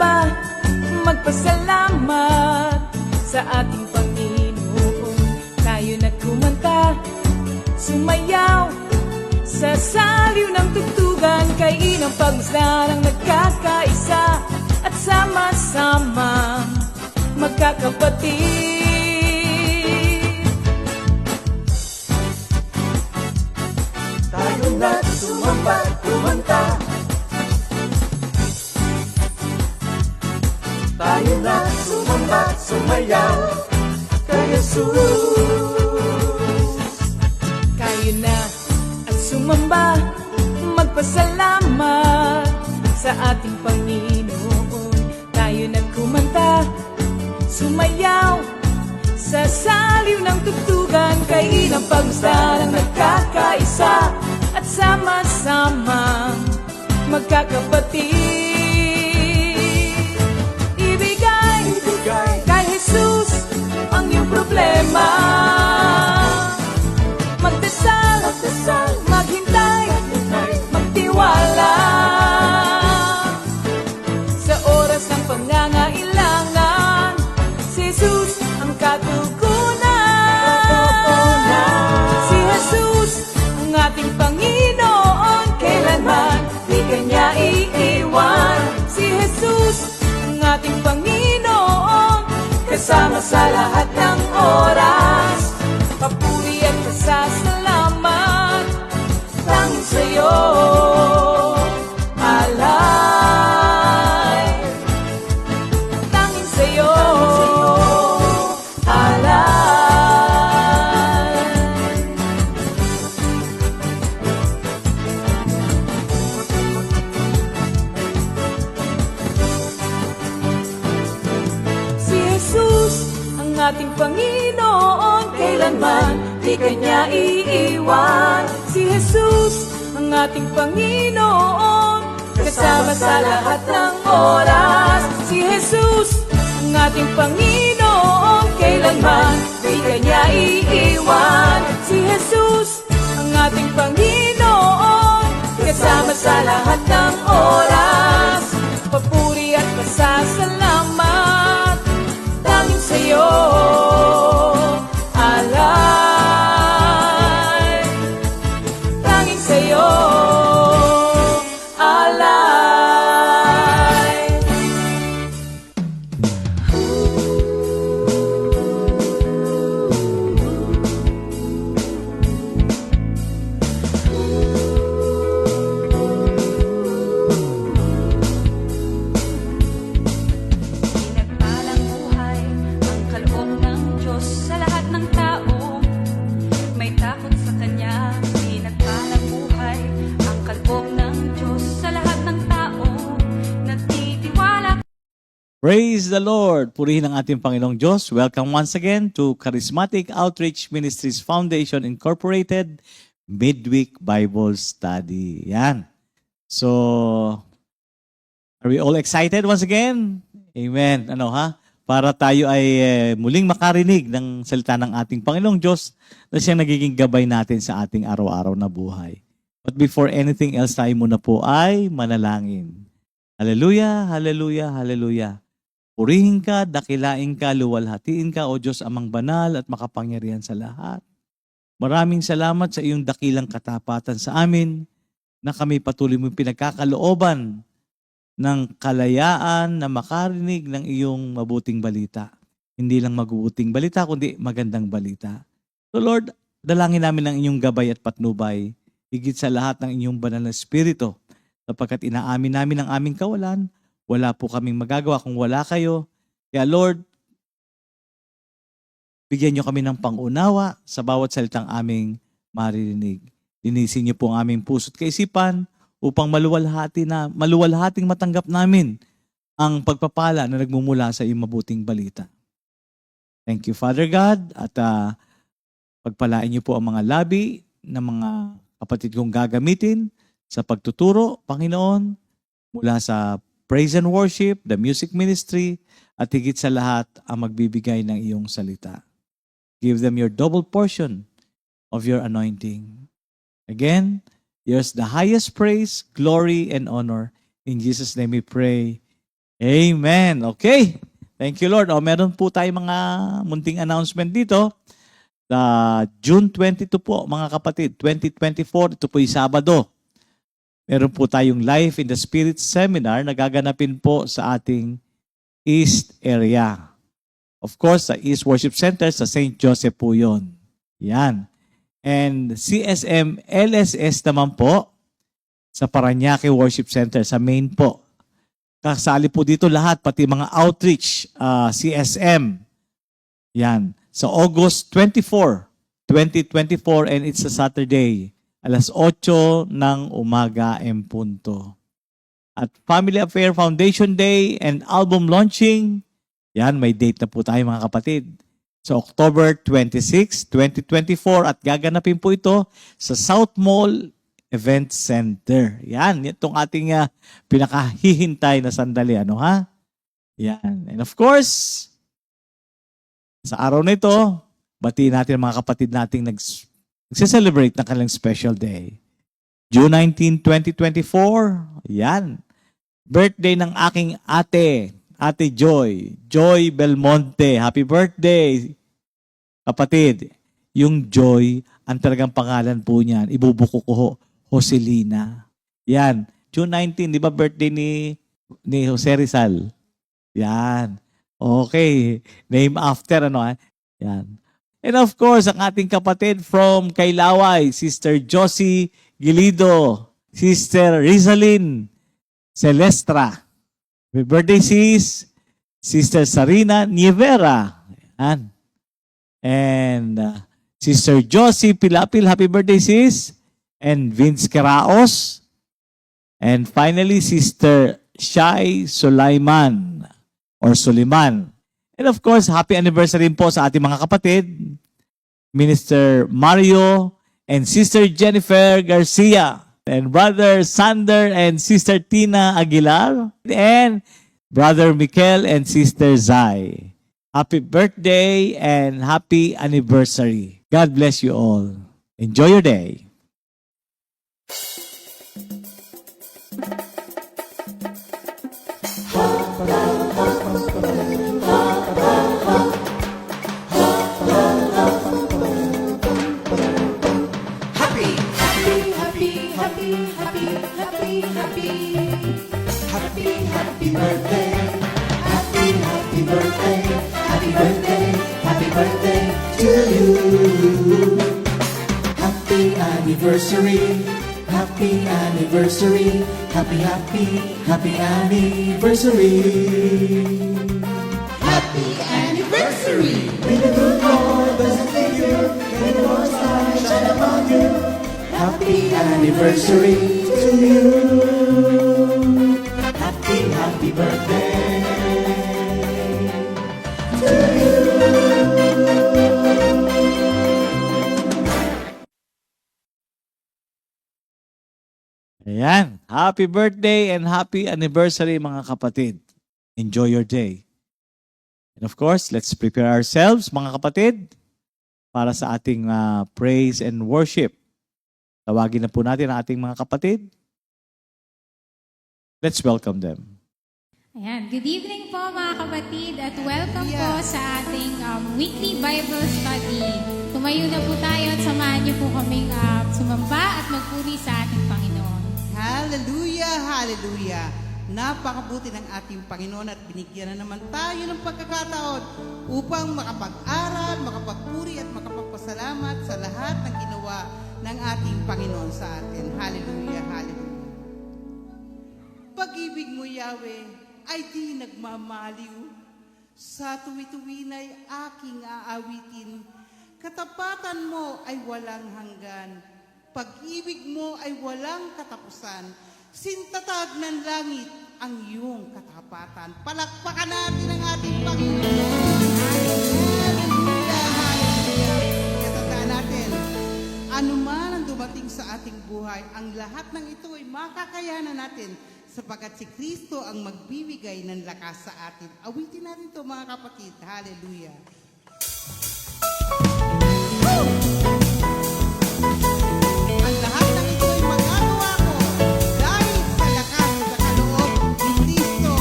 sumamba, magpasalamat sa ating Panginoon. Tayo na kumanta, sumayaw sa saliw ng tugtugan, kay inang pagmasdan ang nagkakaisa at sama-sama magkakapatid. Tayo na sumamba, kumanta, tayo na sumamba, sumayaw kay Jesus. Kayo na at sumamba, magpasalamat sa ating Panginoon. Tayo na kumanta, sumayaw sa saliw ng tugtugan, kay inang pagmasdan ang nagkakaisa at sama-sama magkakapatid. Kay Jesus ang iyong problema. Magdasal, maghintay, magtiwala. Sa oras ng pangangailangan, si Jesus ang katugunan. Si Jesus ang ating Panginoon, kailanman di kanya iiwan. Si Jesus ang ating Panginoon, kasama sa lahat ng oras. Papuri at pasasalamat tanging sa'yo, alay. Tanging sa'yo, alay. Si Jesus ang ating Panginoon, kailanman di kanya iiwan. Si Jesus ang ating Panginoon, kasama sa lahat ng oras. Si Jesus ang ating Panginoon, kailanman di kanya iiwan. Si Jesus ang ating Panginoon, kasama sa lahat ng oras. Papuri at pasasalamat tanging sa'yo, alay. Tanging sa'yo, alay. Pinagpalang buhay ang kaloob ng Diyos sa lahat ng tao. May takot sa Kanya. Pinagpalang buhay ang kaloob ng Diyos sa lahat ng tao. Nagtitiwala. Praise the Lord! Purihin ang ating Panginoong Diyos. Welcome once again to Charismatic Outreach Ministries Foundation Incorporated Midweek Bible Study. Yan. So, are we all excited once again? Amen. Para tayo ay muling makarinig ng salita ng ating Panginoong Diyos na siyang nagiging gabay natin sa ating araw-araw na buhay. But before anything else, tayo muna po ay manalangin. Hallelujah, hallelujah, hallelujah. Purihin ka, dakilain ka, luwalhatiin ka, O Diyos amang banal at makapangyarihan sa lahat. Maraming salamat sa iyong dakilang katapatan sa amin na kami patuloy mong pinagkakalooban ng kalayaan na makarinig ng iyong mabuting balita. Hindi lang mabuting balita, kundi magandang balita. So Lord, dalangin namin ang inyong gabay at patnubay, higit sa lahat ng inyong banal na Espiritu, sapagkat inaamin namin ang aming kawalan, wala po kaming magagawa kung wala kayo. Kaya Lord, bigyan niyo kami ng pangunawa sa bawat salitang aming maririnig. Linisin niyo po ang aming puso't kaisipan upang maluwalhating matanggap namin ang pagpapala na nagmumula sa iyong mabuting balita. Thank you, Father God, at pagpalain niyo po ang mga labi ng mga kapatid kong gagamitin sa pagtuturo, Panginoon, mula sa praise and worship, the music ministry, at higit sa lahat ang magbibigay ng iyong salita. Give them your double portion of your anointing. Again, yours the highest praise, glory, and honor. In Jesus' name we pray. Amen. Okay. Thank you, Lord. O, meron po tayong mga munting announcement dito. June 22 po, mga kapatid, 2024, ito po yung Sabado. Meron po tayong Life in the Spirit Seminar na gaganapin po sa ating East area. Of course, sa East Worship Center, sa St. Joseph po yun. Yan. And CSM LSS naman po sa Parañaque Worship Center, sa main po. Kasali po dito lahat, pati mga outreach, CSM. Yan. Sa August 24, 2024, and it's a Saturday, alas 8 ng umaga en punto. At Family Affair Foundation Day and album launching, yan, may date na po tayo mga kapatid. Sa October 26, 2024, at gaganapin po ito sa South Mall Event Center. Yan, itong ating pinakahihintay na sandali. Ano ha? Yan. And of course, sa araw na ito, batiin natin ang mga kapatid nating nagse-celebrate ng kanilang special day. June 19, 2024, yan. Birthday ng aking Ate Joy. Joy Belmonte. Happy birthday, kapatid. Yung Joy, ang talagang pangalan po niyan, ibubuko ko Joselina. Yan. June 19, di ba birthday ni Jose Rizal? Yan. Okay. Name after, ano? Yan. And of course, ang ating kapatid from Kailaway, Sister Josie Gilido, Sister Rizalyn Celestra. Happy birthday, sis. Sister Sarina Nievera. Yan. And Sister Josie Pilapil, happy birthday, sis. And Vince Karaos. And finally, Sister Shai Sulaiman or Suliman. And of course, happy anniversary po sa ating mga kapatid, Minister Mario and Sister Jennifer Garcia, and Brother Sander and Sister Tina Aguilar, and Brother Mikel and Sister Zai. Happy birthday and happy anniversary. God bless you all. Enjoy your day. Happy anniversary, happy anniversary. Happy anniversary. May the good Lord bless and keep you, may the Lord's light shine upon you. Happy anniversary to you. Happy birthday to you. Ayan. Happy birthday and happy anniversary, mga kapatid. Enjoy your day. And of course, let's prepare ourselves, mga kapatid, para sa ating praise and worship. Tawagin na po natin ang ating mga kapatid. Let's welcome them. Ayan. Good evening po mga kapatid at welcome po sa ating weekly Bible study. Tumayo na po tayo at samahan niyo po kaming sumamba at magpuri sa ating Panginoon. Hallelujah, hallelujah. Napakabuti ng ating Panginoon at binigyan na naman tayo ng pagkakataon upang makapag-aral, makapagpuri at makapagpasalamat sa lahat ng ginawa ng ating Panginoon sa atin. Hallelujah, hallelujah. Pag-ibig mo, Yahweh, ay di nagmamaliw. Sa tuwi-tuwina'y aking aawitin. Katapatan mo ay walang hanggan. Pag-ibig mo ay walang katapusan. Sintatag ng langit ang iyong katapatan. Palakpakan natin ang ating Panginoon. Hallelujah, hallelujah. Katandaan natin, anuman ang dumating sa ating buhay, ang lahat ng ito ay makakayanan natin sapagkat si Kristo ang magbibigay ng lakas sa atin. Awitin natin ito mga kapatid. Hallelujah. Ang lahat ng ito ay magagawa ko dahil sa lakas sa kaloob ni Kristo.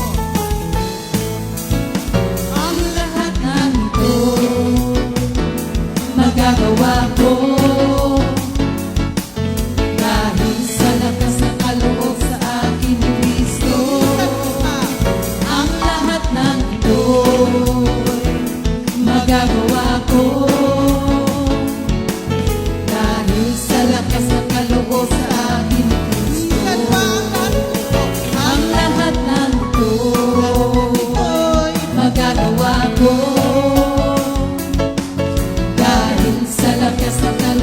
ko. Dahil sa lakas ng kaloob sa akin ni Kristo, ang lahat ng ito'y magagawa ko. Dahil sa lakas ng kaloob sa akin ni Kristo, ang lahat ng ito'y magagawa ko. Dahil sa lakas ng kaloob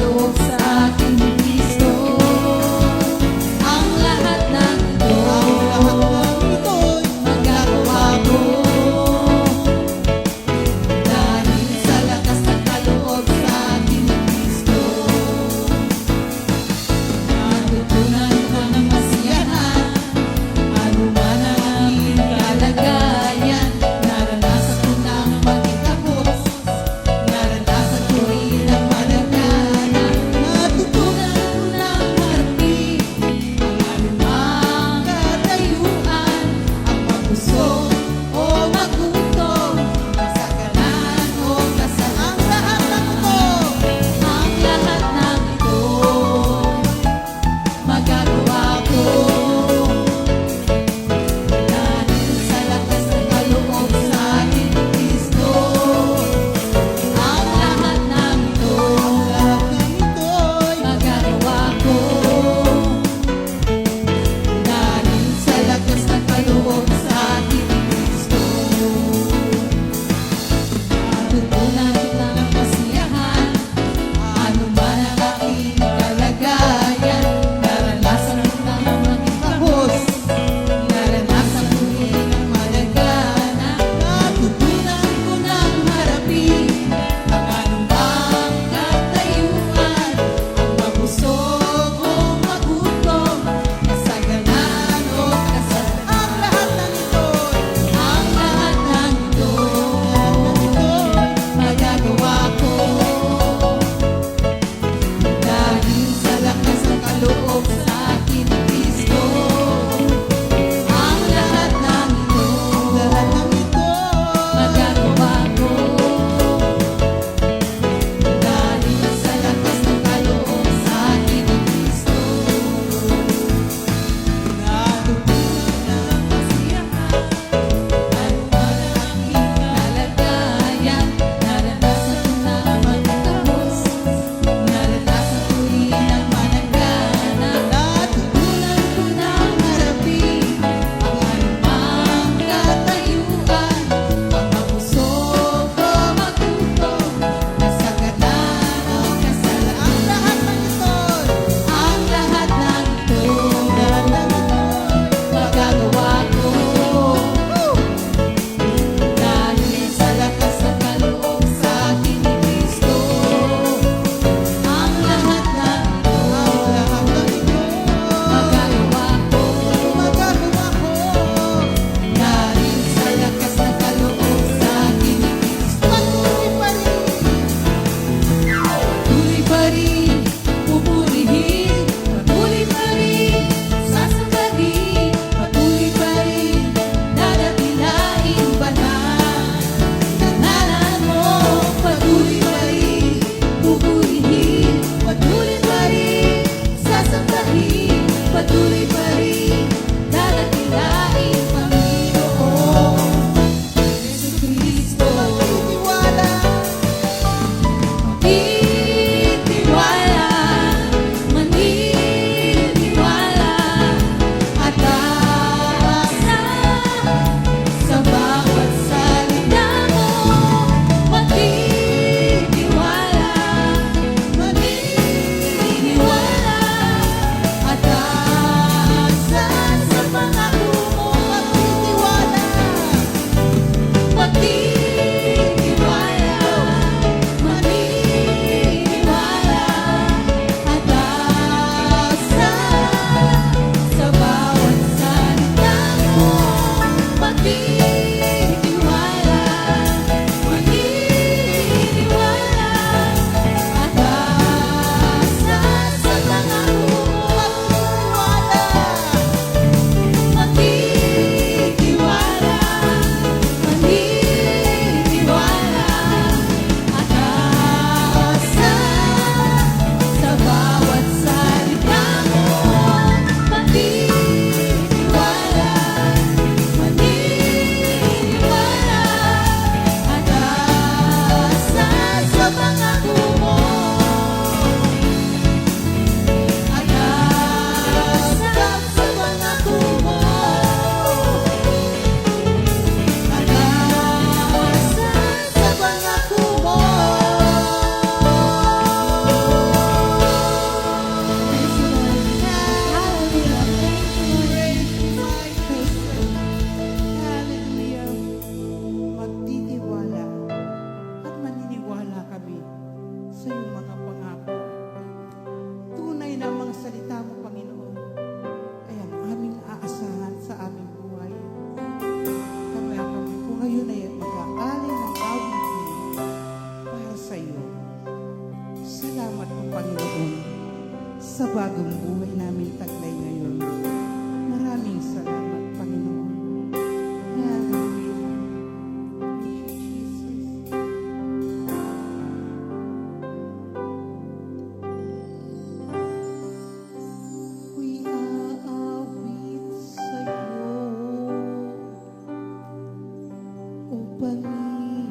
Panginoon.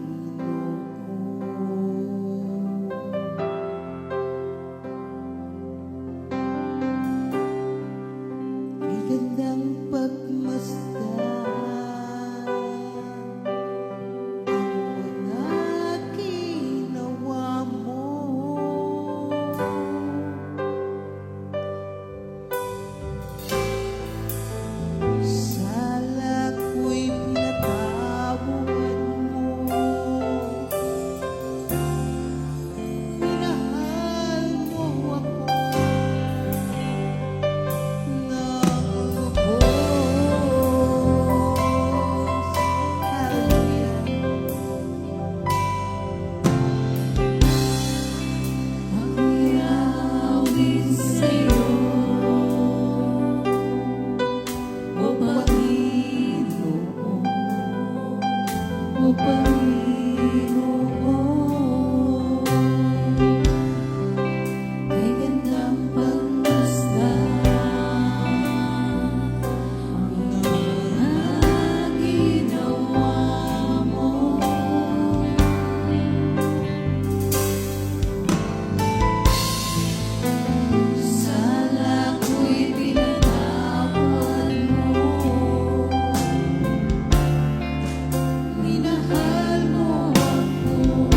May gandang pagmasdan ang mga ginawa mo. Sala ko'y pinatawad mo. Minahal mo ako ng lubos. Hallelujah. Ako'y awit sa'yo, O Panginoon, O Panginoon. Kay gandang pagmasdan ang mga ginawa mo. Sala ko'y pinatawad mo. Minahal mo ako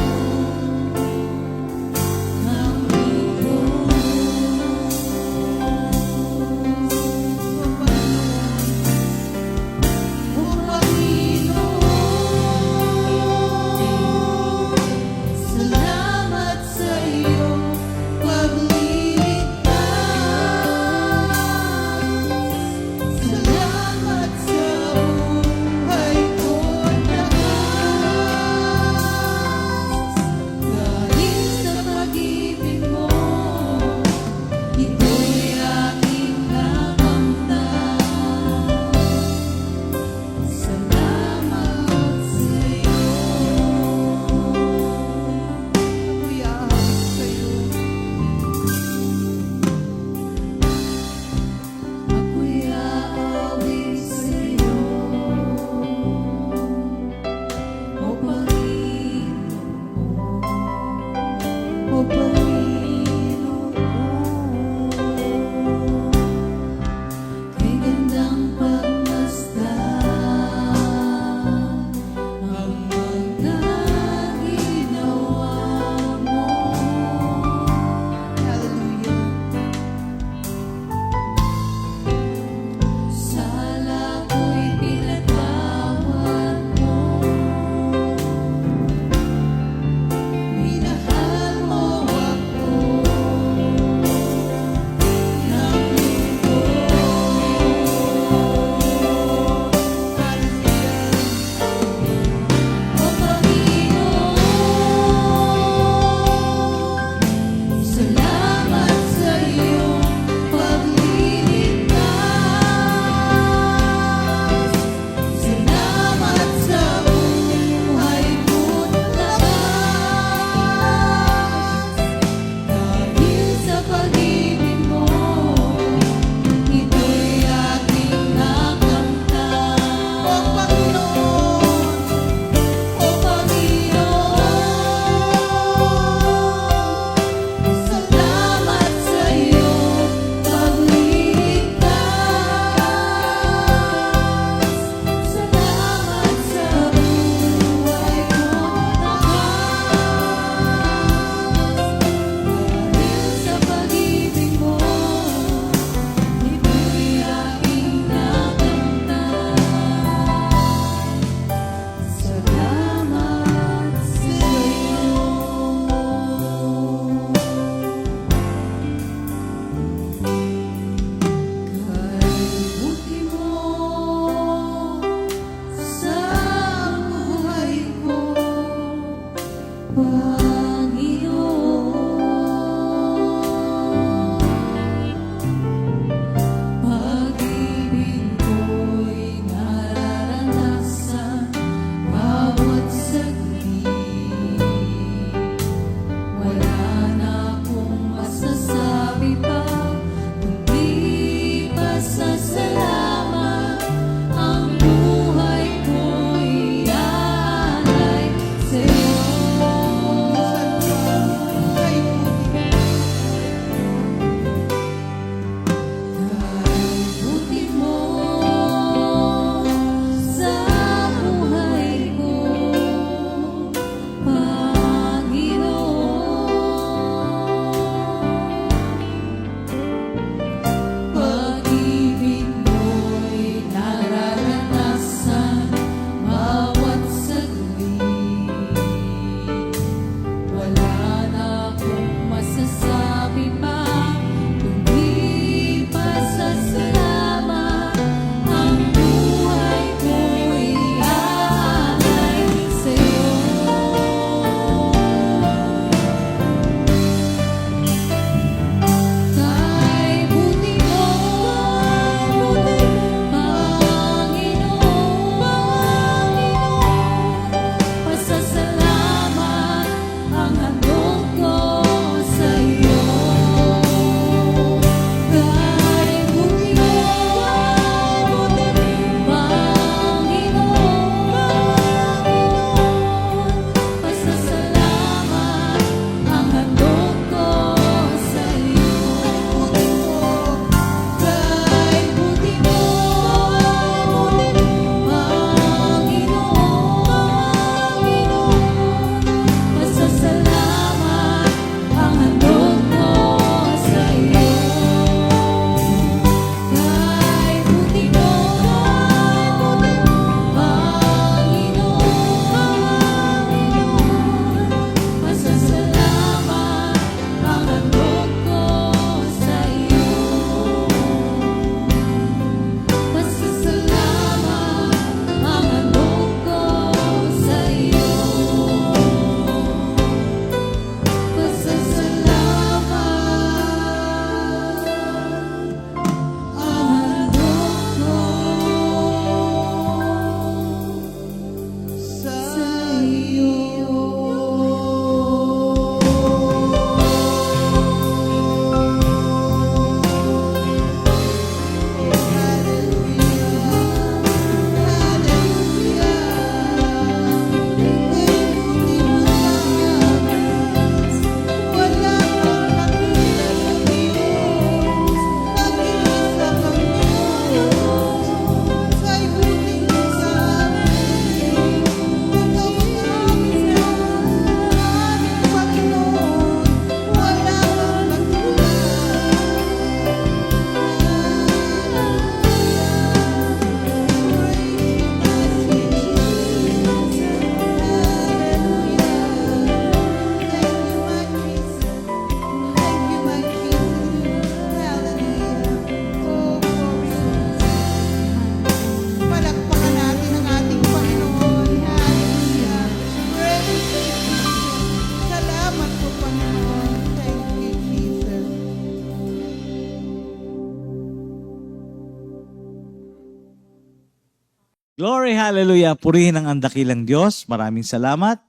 Glory, hallelujah. Purihin ang andakilang Diyos. Maraming salamat.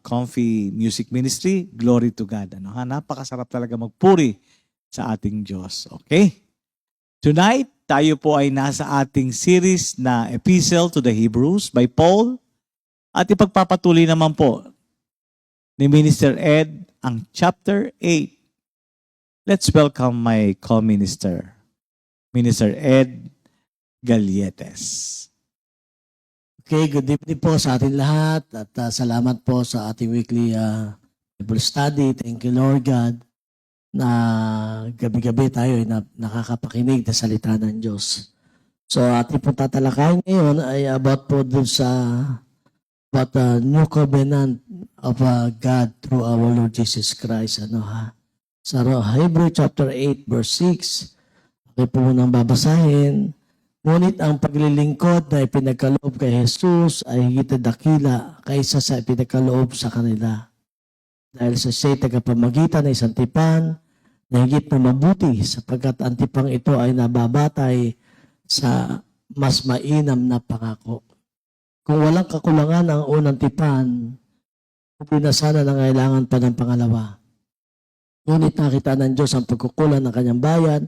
Comfy Music Ministry, glory to God. Napakasarap talaga magpuri sa ating Diyos. Okay? Tonight, tayo po ay nasa ating series na Epistle to the Hebrews by Paul. At ipagpapatuloy naman po ni Minister Ed ang chapter 8. Let's welcome my co-minister, Minister Ed Galietes. Okay, good evening po sa ating lahat at salamat po sa ating weekly Bible study. Thank you, Lord God, na gabi-gabi tayo ay nakakapakinig na salita ng Diyos. So ating pong tatalakayin ngayon ay about po dun sa about the new covenant of God through our Lord Jesus Christ. Sa Hebrew chapter 8 verse 6, okay po munang babasahin. Ngunit ang paglilingkod na ipinagkaloob kay Jesus ay higit na dakila kaysa sa ipinagkaloob sa kanila. Dahil sa siya'y tagapamagitan ng isang tipan na higit na mabuti sapagkat ang tipang ito ay nababatay sa mas mainam na pangako. Kung walang kakulangan ang unang tipan, hindi na sana nangailangan pa ng pangalawa. Ngunit nakita ng Diyos ang pagkukulang ng kanyang bayan.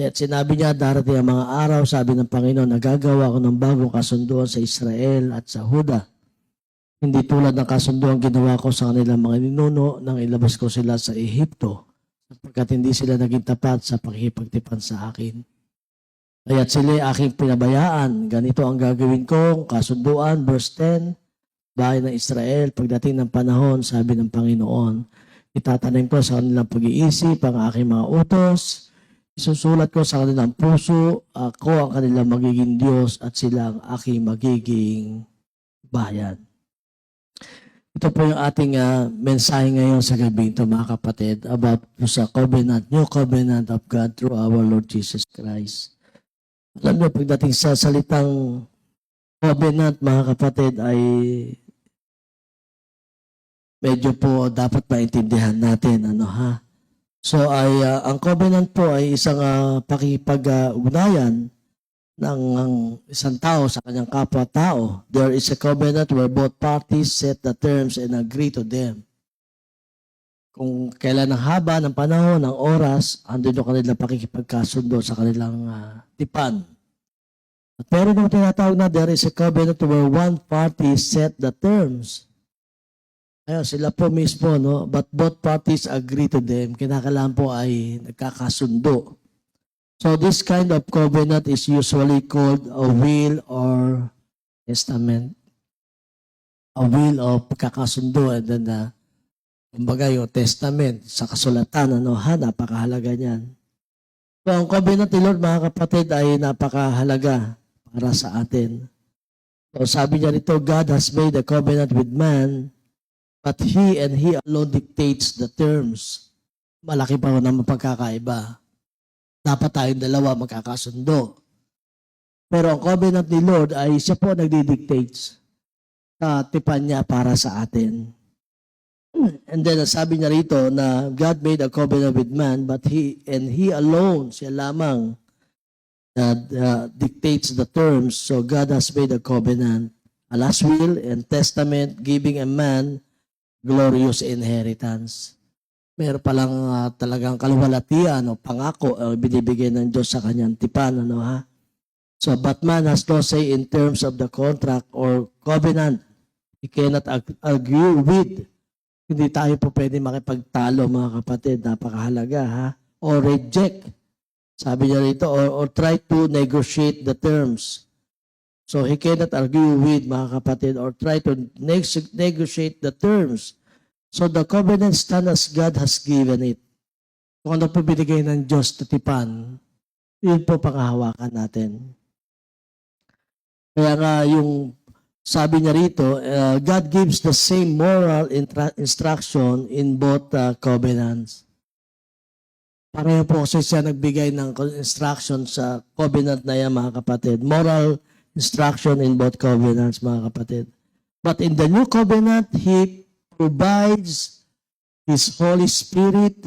At sinabi niya, darating ang mga araw, sabi ng Panginoon, nagagawa ko ng bagong kasunduan sa Israel at sa Huda. Hindi tulad ng kasunduan ginawa ko sa kanilang mga ninuno nang ilabas ko sila sa Ehipto, sapagkat hindi sila naging tapat sa pakikipagtipan sa akin. Kaya't sila aking pinabayaan. Ganito ang gagawin kong kasunduan, verse 10, bahay ng Israel, pagdating ng panahon, sabi ng Panginoon, itatanim ko sa kanilang pag-iisip ang aking mga utos. Isusulat ko sa kanilang puso, ako ang kanilang magiging Diyos at sila ang aking magiging bayan. Ito po yung ating mensahe ngayon sa gabi ito, mga kapatid, about sa covenant, new covenant of God through our Lord Jesus Christ. Alam niyo, pagdating sa salitang covenant, mga kapatid, ay medyo po dapat maintindihan natin, So ang covenant po ay isang pakipag-ugnayan ng isang tao sa kanyang kapwa-tao. There is a covenant where both parties set the terms and agree to them. Kung kailan ang haba ng panahon, ng oras, andun yung kanilang pakikipagkasundo sa kanilang tipan. At pero nung tinatawag na there is a covenant where one party set the terms. Ayun, sila po mismo, but both parties agree to them. Kinakailangan po ay nagkakasundo. So this kind of covenant is usually called a will or testament. A will of pagkakasundo, and then kumbaga yung testament sa kasulatan, napakahalaga niyan. So ang covenant ni Lord, mga kapatid, ay napakahalaga para sa atin. So sabi niya nito, God has made a covenant with man, but He and He alone dictates the terms. Malaki pa naman pagkakaiba. Dapat tayong dalawa magkakasundo. Pero ang covenant ni Lord ay siya po nagdi-dictates sa tipan niya para sa atin. And then sabi niya rito na God made a covenant with man, but He and He alone, siya lamang dictates the terms. So God has made a covenant, a last will and testament, giving a man glorious inheritance. Meron palang talagang kaluwalhatian o pangako binibigay ng Diyos sa kanyang tipan. So, but man has no say in terms of the contract or covenant. He cannot agree with. Hindi tayo po pwede makipagtalo, mga kapatid. Napakahalaga, or reject. Sabi niya rito, or try to negotiate the terms. So he cannot argue with, mga kapatid, or try to negotiate the terms. So the covenant stand as God has given it. Kung ano po binigay ng Diyos na tipan, yun po pangahawakan natin. Kaya nga yung sabi niya rito, God gives the same moral instruction in both covenants. Pareho po kasi siya nagbigay ng instruction sa covenant na yan, mga kapatid. Moral instruction in both covenants, mga kapatid. But in the new covenant, He provides His Holy Spirit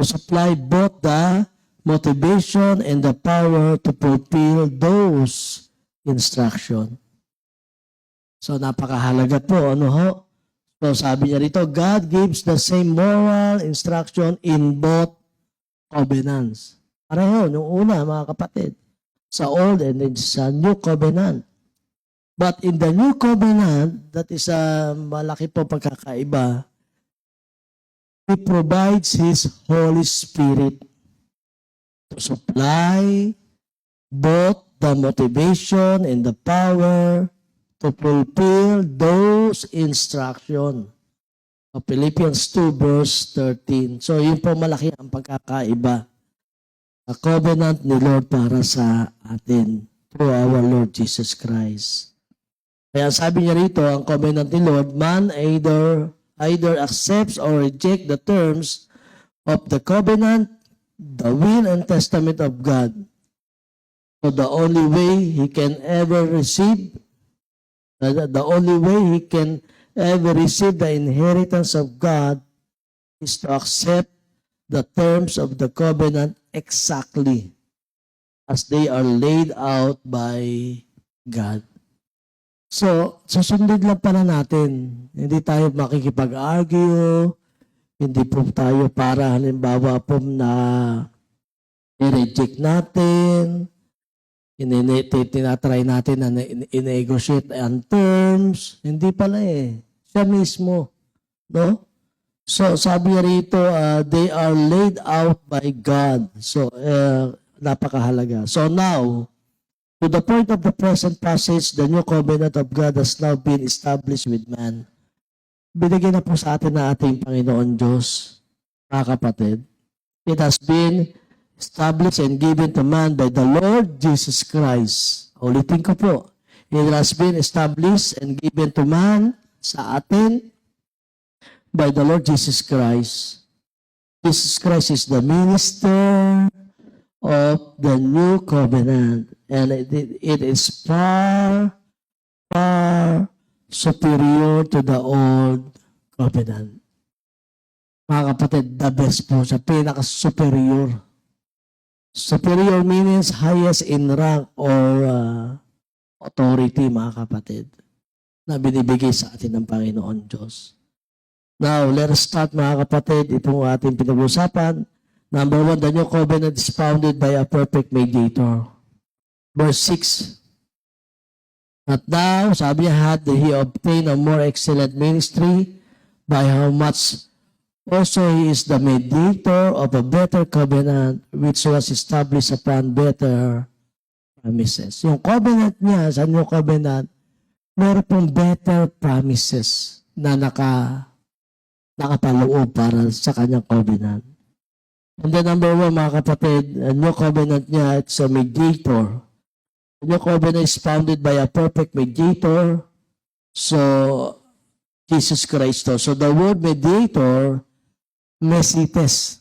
to supply both the motivation and the power to fulfill those instruction. So napakahalaga po, ano ho? So sabi niya rito, God gives the same moral instruction in both covenants. Pareho, nung una mga kapatid, sa Old and then sa New Covenant. But in the New Covenant, that is a malaki po pagkakaiba, He provides His Holy Spirit to supply both the motivation and the power to fulfill those instructions. So, Philippians 2 verse 13. So yun po malaki ang pagkakaiba. A covenant ni Lord para sa atin through our Lord Jesus Christ. Kaya sabi niya rito, ang covenant ni Lord, man either accepts or rejects the terms of the covenant, the will and testament of God. So the only way he can ever receive the inheritance of God is to accept the terms of the covenant exactly as they are laid out by God. So, susundin lang pala natin. Hindi tayo makikipag-argue, hindi po tayo para halimbawa po na i-reject natin, tinatry natin na i-negotiate ang terms. Hindi pala eh. Siya mismo. No? So, sabi niya rito, they are laid out by God. So, napakahalaga. So now, to the point of the present passage, the new covenant of God has now been established with man. Binigyan na po sa atin na ating Panginoon Diyos, mga kapatid. It has been established and given to man by the Lord Jesus Christ. Ulitin ko po. It has been established and given to man sa atin by the Lord Jesus Christ. Jesus Christ is the minister of the new covenant, and it is far superior to the old covenant. Mga kapatid, the best po siya, pinaka-superior. Superior means highest in rank or authority, mga kapatid, na binibigay sa atin ng Panginoon Diyos. Now, let us start, mga kapatid, itong ating pinag-usapan. Number 1, the new covenant is founded by a perfect mediator. Verse 6. But now, sabi niya, had he obtained a more excellent ministry, by how much also he is the mediator of a better covenant, which was established upon better promises. Yung covenant niya sa new covenant, meron pong better promises na nakapaloob para sa kanyang covenant. And then number 1, mga kapatid, a new covenant niya, it's a mediator. The new covenant is founded by a perfect mediator. So, Jesus Christ. So, the word mediator, mesites.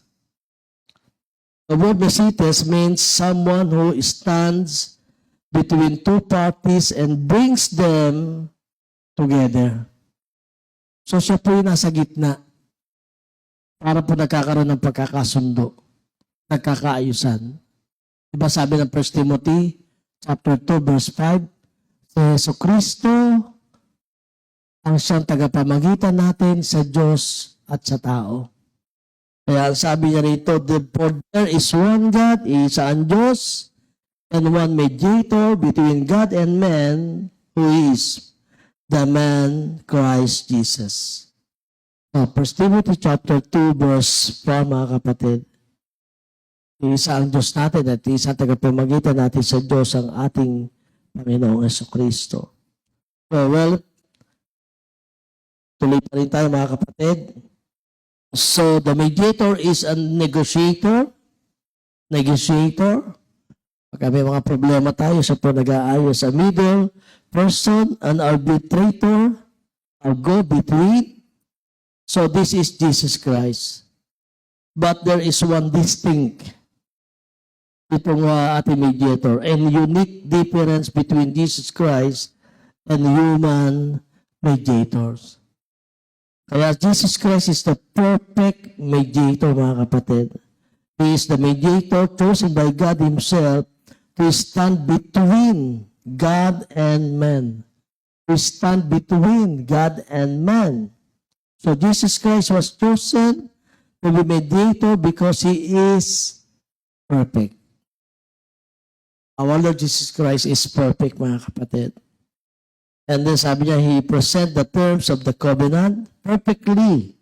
The word mesites means someone who stands between two parties and brings them together. So, siya po yung nasa gitna para po nagkakaroon ng pagkakasundo, nagkakaayusan. Diba sabi ng 1 Timothy chapter 2 verse 5, si Jesu Kristo ang siyang tagapamagitan natin sa Diyos at sa tao. Kaya sabi niya rito, for there is one God, isa ang Diyos, and one mediator between God and man, who is the man Christ Jesus. 1 Timothy chapter 2 verse 4, mga kapatid. Isa ang Diyos natin at isa ang tagapamagitan natin sa Diyos ang ating Panginoong Jesucristo. So, well, tuloy pa rin tayo, mga kapatid. So, the mediator is a negotiator. Pagka may mga problema tayo, siya po nag-aayos sa middle person, an arbitrator, a go-between. So, this is Jesus Christ. But there is one distinct itong ating mediator and unique difference between Jesus Christ and human mediators. Kaya Jesus Christ is the perfect mediator, mga kapatid. He is the mediator chosen by God Himself to stand between God and man. to stand between God and man. So Jesus Christ was chosen to be mediator because He is perfect. Our Lord Jesus Christ is perfect, mga kapatid. And then sabi niya, He present the terms of the covenant perfectly.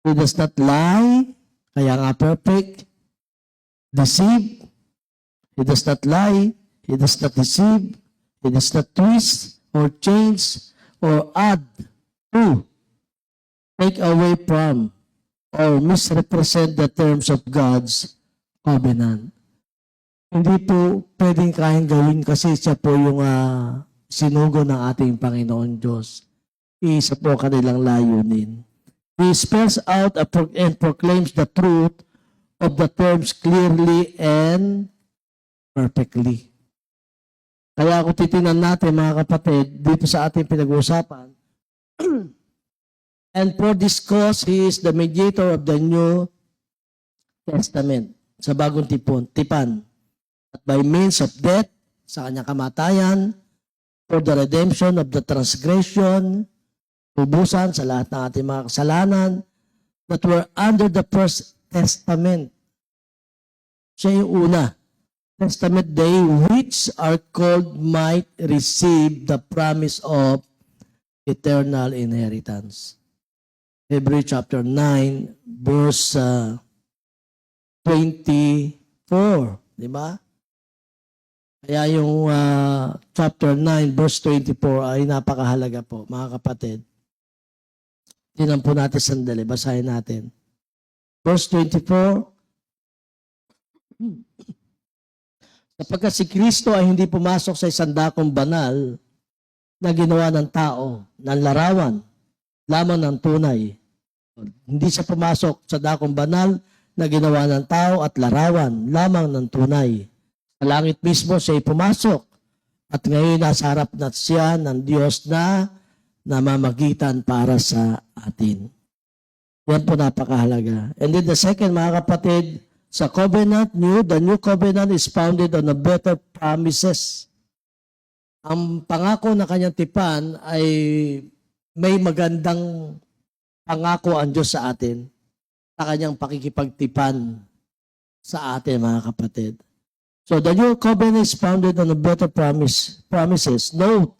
He does not lie, kaya nga perfect. Deceive, He does not lie, He does not deceive, He does not twist or change or add to, take away from, or misrepresent the terms of God's covenant. Hindi po pwedeng kayang gawin kasi siya po yung sinugo ng ating Panginoon Diyos. Isa po kanilang layunin. He spells out and proclaims the truth of the terms clearly and perfectly. Kaya kung titingnan natin, mga kapatid, dito sa ating pinag-uusapan, and for this cause, He is the mediator of the New Testament, sa bagong tipan. At by means of death, sa kanyang kamatayan, for the redemption of the transgression, tubusan sa lahat ng ating mga kasalanan, that were under the first testament. Siya yung una. Testament day, which are called might receive the promise of eternal inheritance. Hebrews chapter 9, verse 24. Di ba? Kaya yung chapter 9, verse 24 ay napakahalaga po, mga kapatid. Tingnan po natin sandali, basahin natin. Verse 24, sapagkat si Kristo ay hindi pumasok sa isang dakong banal na ginawa ng tao, ng larawan, lamang ng tunay. Hindi siya pumasok sa dakong banal na ginawa ng tao at larawan, lamang ng tunay. Sa langit mismo siya ay pumasok at ngayon nasa harap na siya ng Diyos na namamagitan para sa atin. Yan po napakahalaga. And then the second, mga kapatid, sa covenant the new covenant is founded on a better promises. Ang pangako na kanyang tipan ay may magandang pangako ang Diyos sa atin sa kanyang pakikipagtipan sa atin, mga kapatid. So the new covenant is founded on a better promises. Note,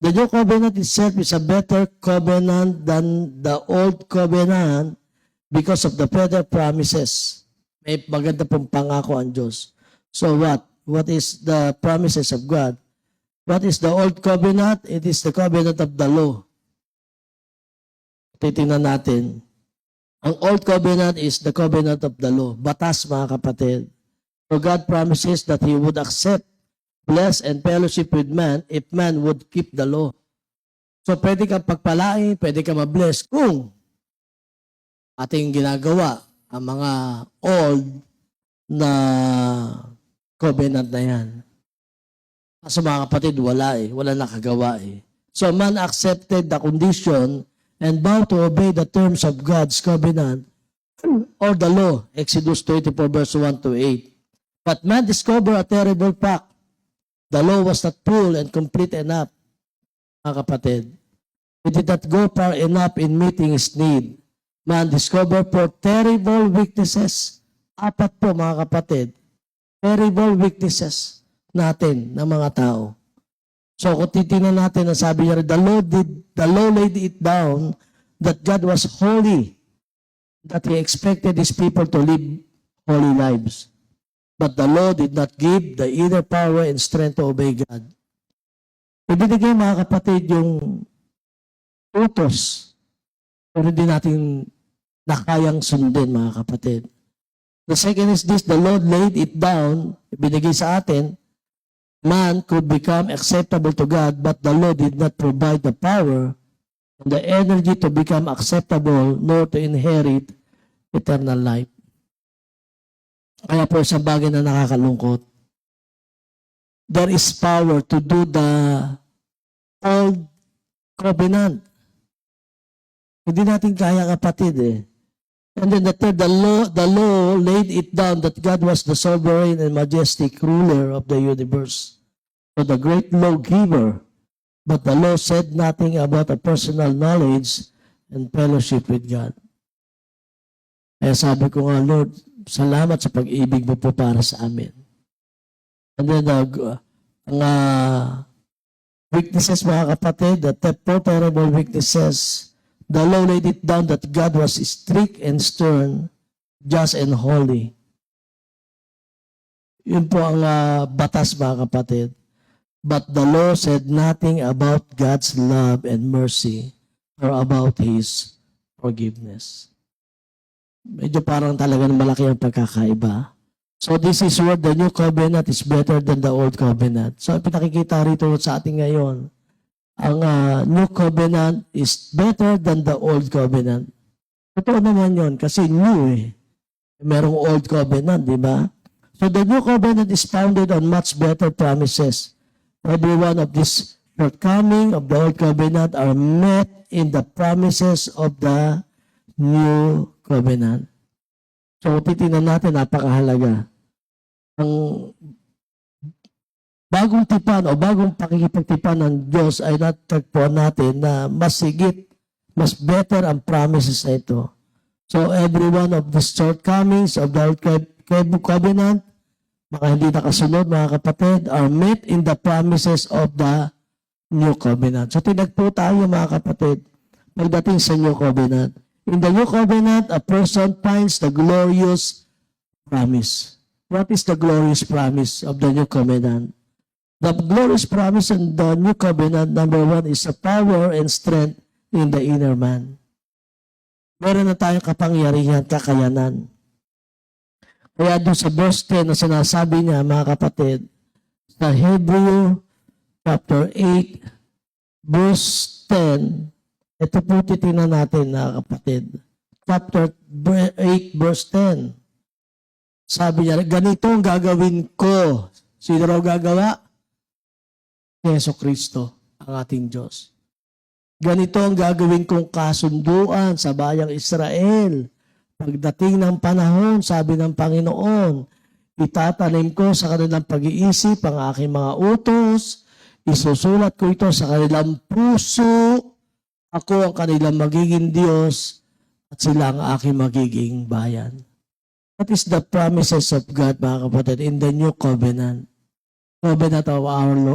the new covenant itself is a better covenant than the old covenant because of the better promises. May maganda pong pangako ang Diyos. So what? What is the promises of God? What is the old covenant? It is the covenant of the law. Titingnan natin. Ang old covenant is the covenant of the law. Batas, mga kapatid. So God promises that He would accept, bless, and fellowship with man if man would keep the law. So pwede kang pagpalain, pwede kang mabless kung ating ginagawa ang mga old na covenant na yan. Kasi mga kapatid, wala nakagawa eh. So man accepted the condition and vowed to obey the terms of God's covenant or the law, Exodus 24 verse 1 to 8. But man discovered a terrible fact. The law was not full and complete enough, mga kapatid. It did not go far enough in meeting his need. Man discovered for terrible weaknesses. 4 po, mga kapatid. Terrible weaknesses natin ng mga tao. So kung titingnan natin, ang sabi niya, the law laid it down that God was holy, that He expected His people to live holy lives. But the law did not give the inner power and strength to obey God. Ibinigay, mga kapatid, yung utos, pero hindi natin nakayang sundin, mga kapatid. The second is this, the Lord laid it down, ibinigay sa atin, man could become acceptable to God, but the law did not provide the power and the energy to become acceptable nor to inherit eternal life. Kaya po isang bagay na nakakalungkot. There is power to do the old covenant. Hindi natin kaya, kapatid eh. And then the third, the law laid it down that God was the sovereign and majestic ruler of the universe. So the great lawgiver But the law said nothing about a personal knowledge and fellowship with God. Kaya sabi ko nga, Lord, salamat sa pag-ibig mo po para sa amin. And then, weaknesses, mga kapatid, the four terrible weaknesses, the law laid it down that God was strict and stern, just and holy. Yun po ang batas, mga kapatid. But the law said nothing about God's love and mercy or about His forgiveness. Medyo parang talagang malaki ang pagkakaiba. So this is where the new covenant is better than the old covenant. So pinakikita rito sa ating ngayon, ang new covenant is better than the old covenant. Totoo naman yun kasi new Merong old covenant, di ba? So the new covenant is founded on much better promises. Every one of these shortcomings of the old covenant are met in the promises of the new covenant. So titingnan natin, napakahalaga. Ang bagong tipan o bagong pakikipagtipan ng Diyos ay natagpuan natin na mas higit, mas better ang promises na ito. So every one of the shortcomings of the old covenant, mga hindi nakasunod, mga kapatid, are met in the promises of the new covenant. So tinagpo tayo, mga kapatid, pagdating sa new covenant. In the new covenant, a person finds the glorious promise. What is the glorious promise of the new covenant? The glorious promise in the new covenant, number one, is a power and strength in the inner man. Meron na tayong kapangyarihan, kakayanan. Kaya doon sa verse 10 na sinasabi niya, mga kapatid, sa Hebrew chapter 8, verse 10, ito po titingnan natin, mga kapatid. Chapter 8, verse 10. Sabi niya, ganito ang gagawin ko. Sino raw gagawa? Jesucristo, ang ating Diyos. Ganito ang gagawin kong kasunduan sa bayang Israel. Pagdating ng panahon, sabi ng Panginoon, itatanim ko sa kanilang pag-iisip ang aking mga utos, isusulat ko ito sa kanilang puso, ako ang kanilang magiging Diyos, at sila ang aking magiging bayan. That is the promises of God, mga kapatid, in the new covenant. Covenant of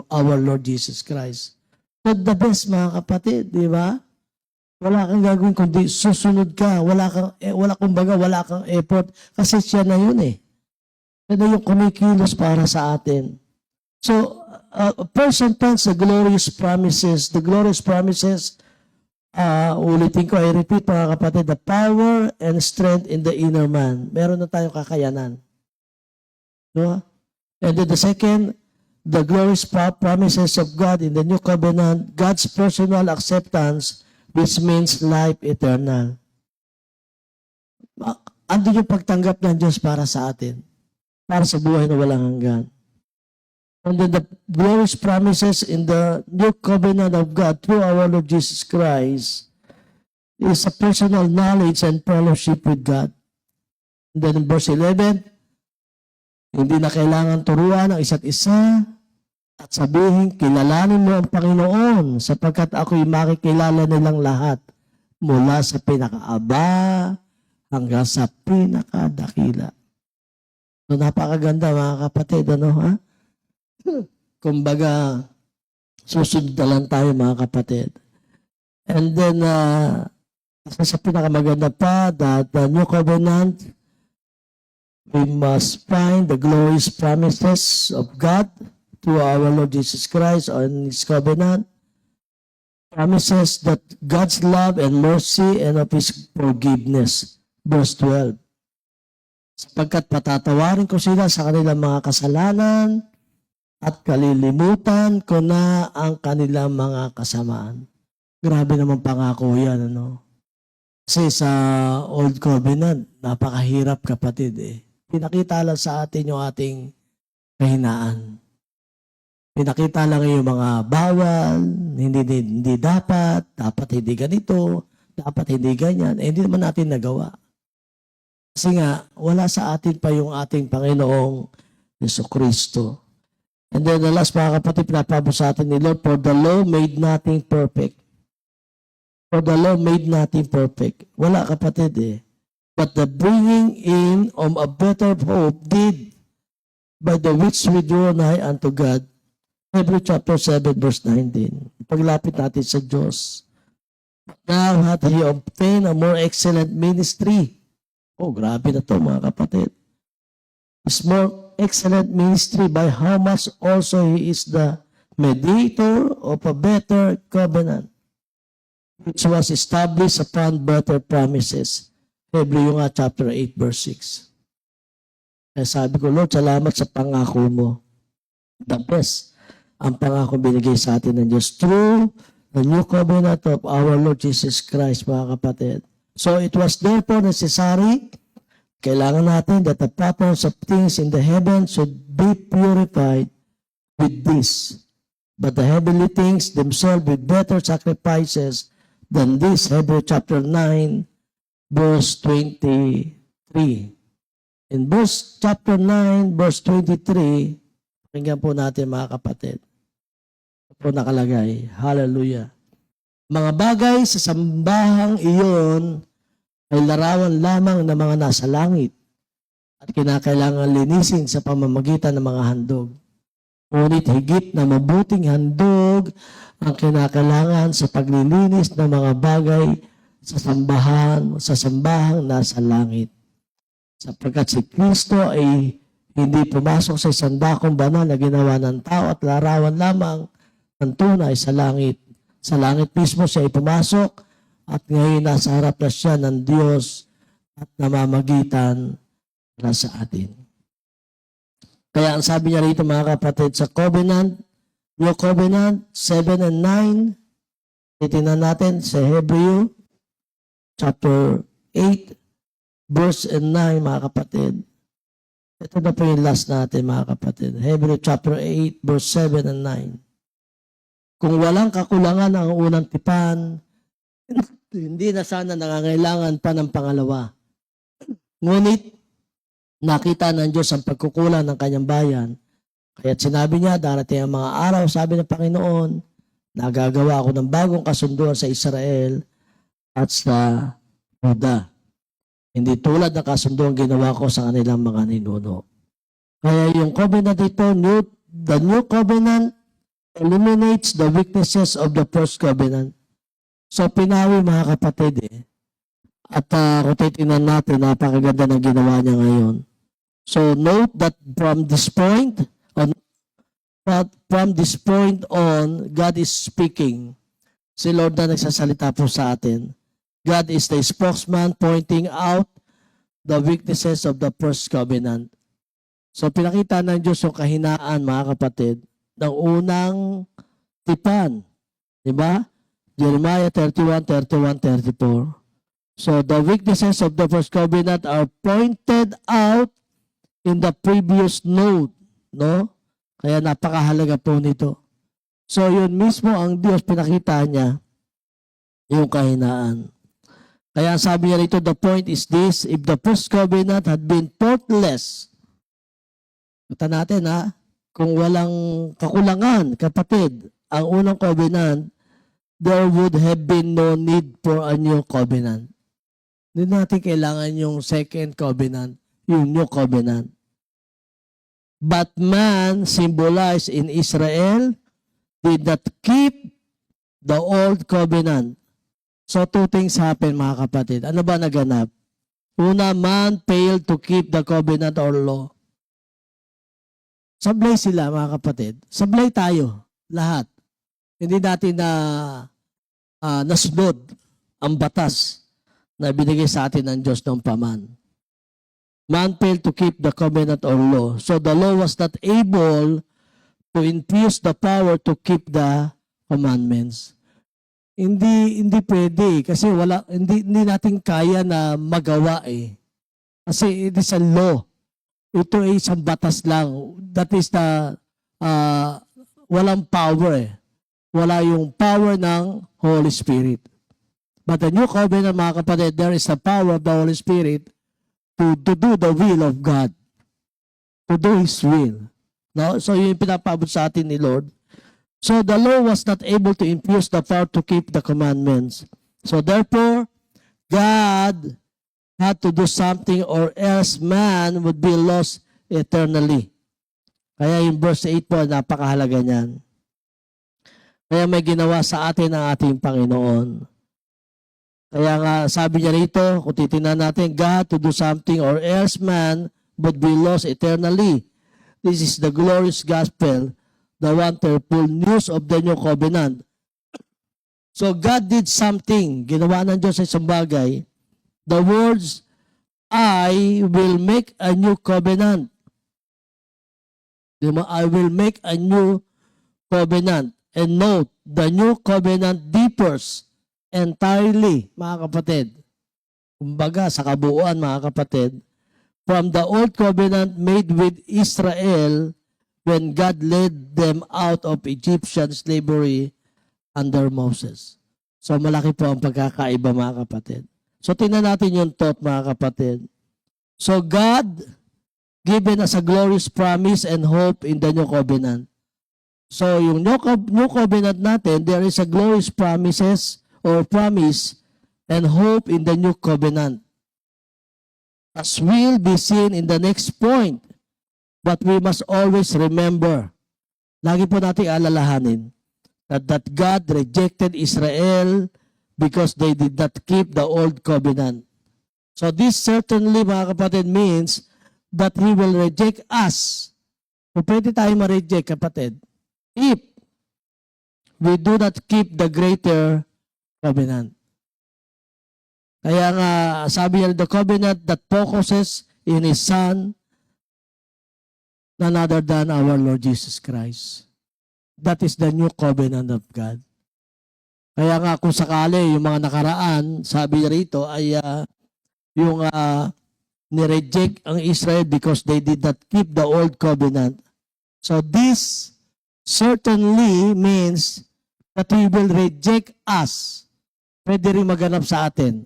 our Lord Jesus Christ. So the best, mga kapatid, di ba? Wala kang gagawin kundi susunod ka. Wala kang effort. Kasi siya na yun Siya na yung kumikilos para sa atin. So, a person finds the glorious promises. The glorious promises, ulitin ko, I repeat, mga kapatid, the power and strength in the inner man. Meron na tayong kakayanan. No? And then the second, the glorious promises of God in the new covenant, God's personal acceptance, which means life eternal. Andun yung pagtanggap ng Diyos para sa atin, para sa buhay na walang hanggan. And then the glorious promises in the new covenant of God through our Lord Jesus Christ is a personal knowledge and fellowship with God. And then in verse 11, hindi na kailangan turuan ang isa't isa at sabihin, kilalanin mo ang Panginoon sapagkat ako'y makikilala nilang lahat mula sa pinakaaba hanggang sa pinakadakila. So napakaganda, mga kapatid, Kumbaga, susunod na lang tayo, mga kapatid. And then, sa pinakamaganda pa, that the new covenant, we must find the glorious promises of God through our Lord Jesus Christ on His covenant. Promises that God's love and mercy and of His forgiveness. Verse 12. Sapagkat patatawarin ko sila sa kanilang mga kasalanan at kalilimutan ko na ang kanilang mga kasamaan. Grabe naman pangako yan, Kasi sa Old Covenant, napakahirap, kapatid, Pinakita lang sa atin yung ating kahinaan. Pinakita lang yung mga bawal, hindi dapat hindi ganito, dapat hindi ganyan. Hindi naman natin nagawa. Kasi nga, wala sa atin pa yung ating Panginoong Jesucristo. And then the last, mga kapatid, pinapabot sa atin ni Lord, for the law made nothing perfect. For the law made nothing perfect. Wala, kapatid eh. But the bringing in of a better hope did, by the which we draw nigh unto God. Hebrews chapter 7 verse 19. Paglapit natin sa Diyos. Now hath He obtained a more excellent ministry. Oh, grabe na to, mga kapatid. His more excellent ministry, by how much also He is the mediator of a better covenant, which was established upon better promises. Hebrews chapter 8 verse 6. Kaya sabi ko, Lord, salamat sa pangako mo. The best ang pangako binigay sa atin ng Diyos through the new covenant of our Lord Jesus Christ, mga kapatid. So it was therefore necessary, kailangan natin that the patterns of things in the heavens should be purified with this. But the heavenly things themselves with better sacrifices than this. Hebrews chapter 9, verse 23. In verse chapter 9, verse 23, pakinggan po natin, mga kapatid. Ito po nakalagay. Hallelujah. Mga bagay sa sambahang iyon ay larawan lamang ng mga nasa langit at kinakailangan linisin sa pamamagitan ng mga handog. Ngunit higit na mabuting handog ang kinakailangan sa paglilinis ng mga bagay sa sambahang nasa langit. Sapagkat si Kristo ay hindi pumasok sa isang dakong banal na ginawa ng tao at larawan lamang ng tunay sa langit. Sa langit mismo siya ay pumasok at ngayon nasa harap na siya ng Diyos at namamagitan na sa atin. Kaya ang sabi niya rito, mga kapatid, sa covenant, New Covenant 7 and 9, titingnan natin sa Hebrew chapter 8, verse and 9, mga kapatid. Ito na po yung last natin, mga kapatid. Hebrew chapter 8, verse 7 and 9. Kung walang kakulangan ang unang tipan, hindi na sana nangangailangan pa ng pangalawa. Ngunit, nakita ng Diyos ang pagkukulang ng kanyang bayan. Kaya't sinabi niya, darating ang mga araw, sabi ng Panginoon, nagagawa ako ng bagong kasunduan sa Israel at sa Juda. Hindi tulad ng kasunduan ginawa ko sa kanilang mga ninuno. Kaya yung covenant ito, the new covenant eliminates the weaknesses of the first covenant. So pinawi, mga kapatid eh. At kung titingnan natin, napakaganda ng ginawa niya ngayon. So note that from this point on, God is speaking. Si Lord na nagsasalita po sa atin. God is the spokesman pointing out the weaknesses of the first covenant. So pinakita ng Diyos yung kahinaan, mga kapatid, ng unang tipan. Diba? Jeremiah 31, 31, 34. So the weaknesses of the first covenant are pointed out in the previous note. No? Kaya napakahalaga po nito. So yun mismo ang Diyos, pinakita niya yung kahinaan. Kaya sabi niya rito, the point is this, if the first covenant had been faultless, kata natin ha, kung walang kakulangan, kapatid, ang unang covenant, there would have been no need for a new covenant. Hindi natin kailangan yung second covenant, yung new covenant. But man, symbolized in Israel, did not keep the old covenant. So two things happen, mga kapatid. Ano ba naganap? Una, man failed to keep the covenant or law. Sablay sila, mga kapatid. Sablay tayo, lahat. Hindi natin nasunod ang batas na binigay sa atin ng Diyos ng paman. Man failed to keep the covenant or law. So the law was not able to infuse the power to keep the commandments. Hindi pwede kasi hindi natin kaya na magawa eh. Kasi it is a law. Ito ay isang batas lang. That is the walang power eh. Wala yung power ng Holy Spirit. But the new covenant, mga kapatid, there is the power of the Holy Spirit to do the will of God. To do His will. No? So yun yung pinapaabot sa atin ni Lord. So the law was not able to infuse the power to keep the commandments. So therefore, God had to do something or else man would be lost eternally. Kaya yung verse 8 po, napakahalaga niyan. Kaya may ginawa sa atin ang ating Panginoon. Kaya nga sabi niya rito, kung titingnan natin, God to do something or else man would be lost eternally. This is the glorious gospel, the wonderful news of the new covenant. So God did something. Ginawa ng Diyos sa isang bagay. The words, I will make a new covenant. I will make a new covenant. And note, the new covenant differs entirely, mga kapatid. Kumbaga, sa kabuuan, mga kapatid, from the old covenant made with Israel when God led them out of Egyptian slavery under Moses. So, malaki po ang pagkakaiba, mga kapatid. So, tingnan natin yung thought, mga kapatid. So, God given us a glorious promise and hope in the new covenant. So, yung new covenant natin, there is a glorious promises or promise and hope in the new covenant. As will be seen in the next point. But we must always remember, lagi po natin alalahanin, that God rejected Israel because they did not keep the old covenant. So this certainly, mga kapatid, means that He will reject us. Kung pwede tayo ma-reject, kapatid, if we do not keep the greater covenant. Kaya nga, sabi niya, the covenant that focuses in His Son, none other than our Lord Jesus Christ. That is the new covenant of God. Kaya nga, kung sakali, yung mga nakaraan, sabi niya rito, ay yung nireject ang Israel because they did not keep the old covenant. So this certainly means that He will reject us. Pwede rin maganap sa atin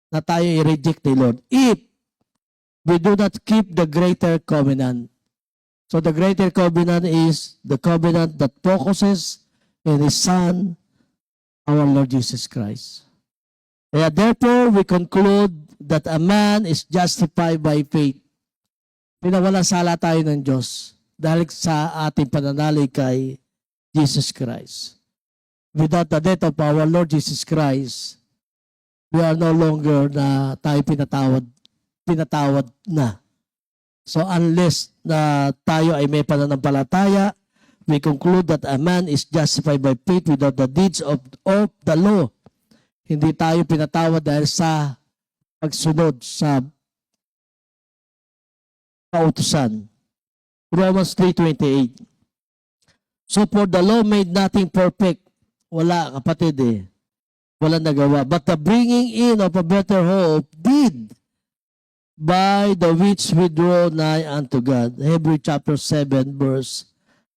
na tayo i-reject ni Lord if we do not keep the greater covenant. So the greater covenant is the covenant that focuses in His Son, our Lord Jesus Christ. Kaya therefore, we conclude that a man is justified by faith. Pinawalang sala tayo ng Diyos dahil sa ating pananalig kay Jesus Christ. Without the death of our Lord Jesus Christ, we are no longer na tayo pinatawad na. So unless na tayo ay may pananampalataya, we conclude that a man is justified by faith without the deeds of the law. Hindi tayo pinatawad dahil sa pagsunod sa kautusan. Romans 3:28. So for the law made nothing perfect. Wala, kapatid eh. Wala nagawa. But the bringing in of a better hope did, by the which we draw nigh unto God. Hebrews chapter 7 verse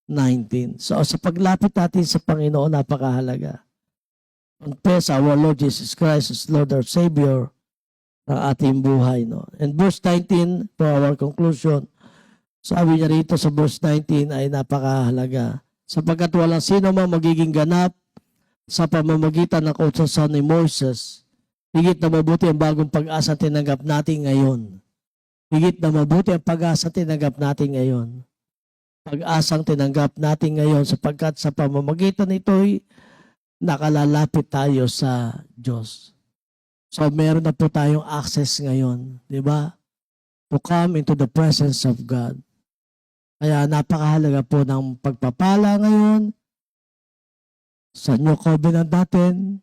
19. So sa paglapit natin sa Panginoon, napakahalaga. Confess our Lord Jesus Christ as Lord our Savior ng ating buhay. No? And verse 19, for our conclusion, sabi niya rito sa verse 19 ay napakahalaga. Sapagkat walang sino man magiging ganap sa pamamagitan ng kautusan ni Moses, higit na mabuti ang bagong pag-asa tinanggap natin ngayon. Higit na mabuti ang pag-asa tinanggap natin ngayon. Pag-asang tinanggap natin ngayon sapagkat sa pamamagitan nito'y nakalalapit tayo sa Diyos. So meron na po tayong access ngayon, di ba? To come into the presence of God. Kaya napakahalaga po ng pagpapala ngayon sa new covenant natin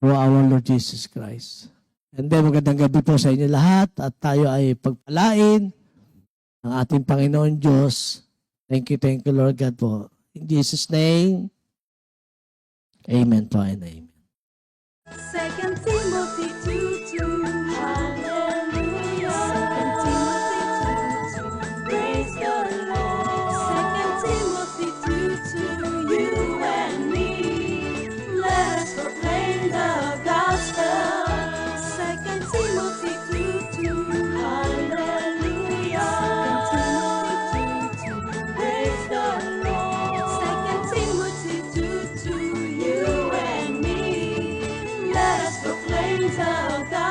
through our Lord Jesus Christ. And then magandang gabi po sa inyo lahat at tayo ay pagpalain ng ating Panginoon Diyos. Thank you Lord God po. In Jesus' name, amen po and amen. 2 Timothy 2:2. Hallelujah. 2 Timothy 2:2. Praise the Lord. 2 Timothy 2:2. You and me, let us proclaim the gospel. 2 Timothy 2:2. Hallelujah. 2 Timothy 2:2. proclaim of God.